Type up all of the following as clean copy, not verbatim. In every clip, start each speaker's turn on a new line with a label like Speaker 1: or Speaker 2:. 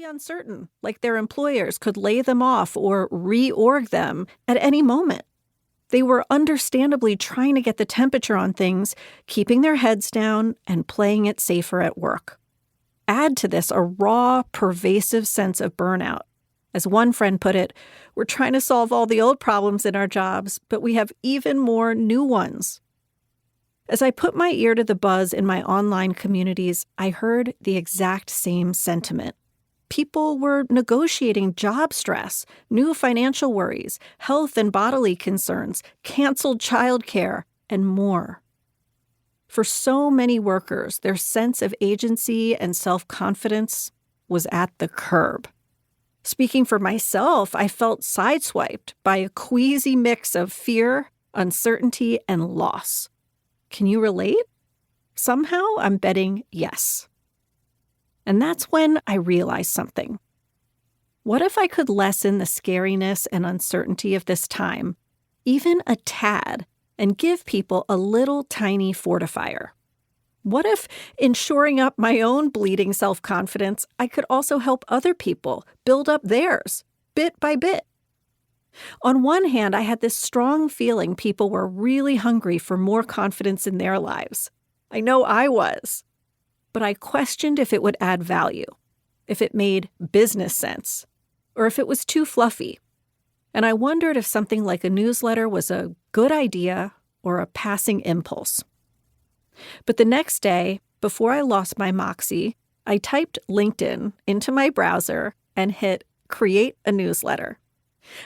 Speaker 1: really uncertain, like their employers could lay them off or reorg them at any moment. They were understandably trying to get the temperature on things, keeping their heads down and playing it safer at work. Add to this a raw, pervasive sense of burnout. As one friend put it, we're trying to solve all the old problems in our jobs, but we have even more new ones. As I put my ear to the buzz in my online communities, I heard the exact same sentiment. People were negotiating job stress, new financial worries, health and bodily concerns, canceled childcare, and more. For so many workers, their sense of agency and self-confidence was at the curb. Speaking for myself, I felt sideswiped by a queasy mix of fear, uncertainty, and loss. Can you relate? Somehow I'm betting yes. And that's when I realized something. What if I could lessen the scariness and uncertainty of this time, even a tad, and give people a little tiny fortifier? What if, in shoring up my own bleeding self-confidence, I could also help other people build up theirs, bit by bit? On one hand, I had this strong feeling people were really hungry for more confidence in their lives. I know I was. But I questioned if it would add value, if it made business sense, or if it was too fluffy. And I wondered if something like a newsletter was a good idea or a passing impulse. But the next day, before I lost my moxie, I typed LinkedIn into my browser and hit Create a Newsletter.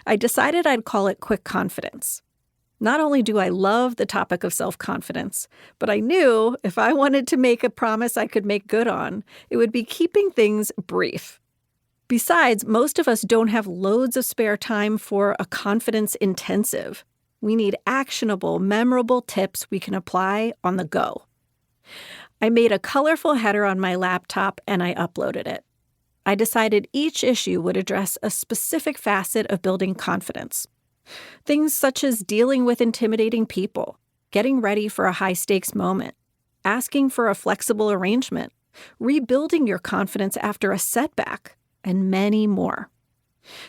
Speaker 1: I decided I'd call it Quick Confidence. Not only do I love the topic of self-confidence, but I knew if I wanted to make a promise I could make good on, it would be keeping things brief. Besides, most of us don't have loads of spare time for a confidence intensive. We need actionable, memorable tips we can apply on the go. I made a colorful header on my laptop and I uploaded it. I decided each issue would address a specific facet of building confidence. Things such as dealing with intimidating people, getting ready for a high-stakes moment, asking for a flexible arrangement, rebuilding your confidence after a setback, and many more.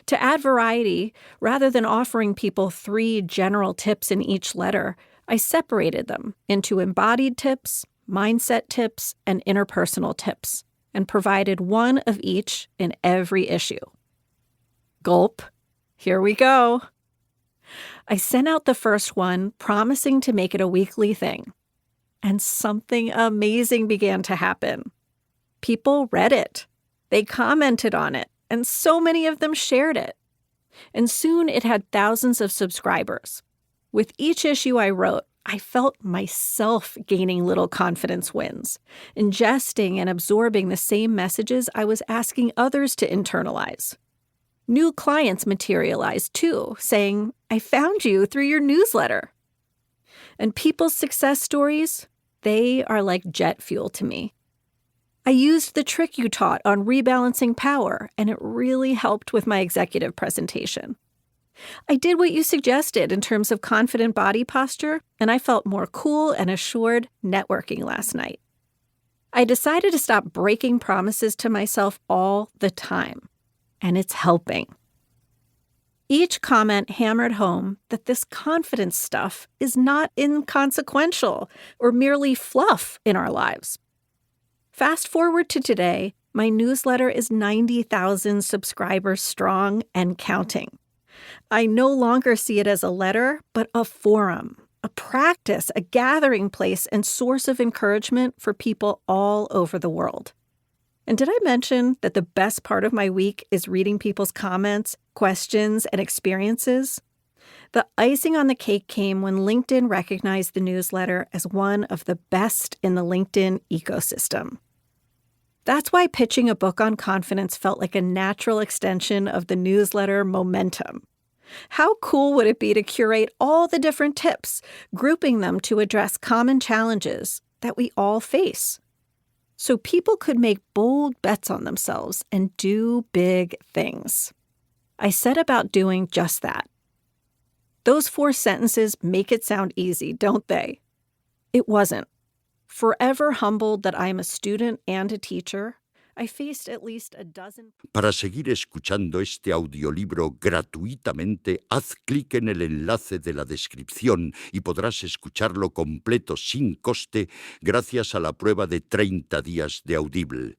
Speaker 1: To add variety, rather than offering people 3 general tips in each letter, I separated them into embodied tips, mindset tips, and interpersonal tips, and provided one of each in every issue. Gulp. Here we go. I sent out the first one, promising to make it a weekly thing. And something amazing began to happen. People read it. They commented on it, and so many of them shared it. And soon it had thousands of subscribers. With each issue I wrote, I felt myself gaining little confidence wins, ingesting and absorbing the same messages I was asking others to internalize. New clients materialized too, saying, I found you through your newsletter. And people's success stories, they are like jet fuel to me. I used the trick you taught on rebalancing power, and it really helped with my executive presentation. I did what you suggested in terms of confident body posture, and I felt more cool and assured networking last night. I decided to stop breaking promises to myself all the time. And it's helping. Each comment hammered home that this confidence stuff is not inconsequential or merely fluff in our lives. Fast forward to today, my newsletter is 90,000 subscribers strong and counting. I no longer see it as a letter, but a forum, a practice, a gathering place, and source of encouragement for people all over the world. And did I mention that the best part of my week is reading people's comments, questions, and experiences? The icing on the cake came when LinkedIn recognized the newsletter as one of the best in the LinkedIn ecosystem. That's why pitching a book on confidence felt like a natural extension of the newsletter momentum. How cool would it be to curate all the different tips, grouping them to address common challenges that we all face? So people could make bold bets on themselves and do big things. I set about doing just that. Those 4 sentences make it sound easy, don't they? It wasn't. Forever humbled that I am a student and a teacher, I faced at least a dozen.
Speaker 2: Para seguir escuchando este audiolibro gratuitamente, haz clic en el enlace de la descripción y podrás escucharlo completo sin coste gracias a la prueba de 30 días de Audible.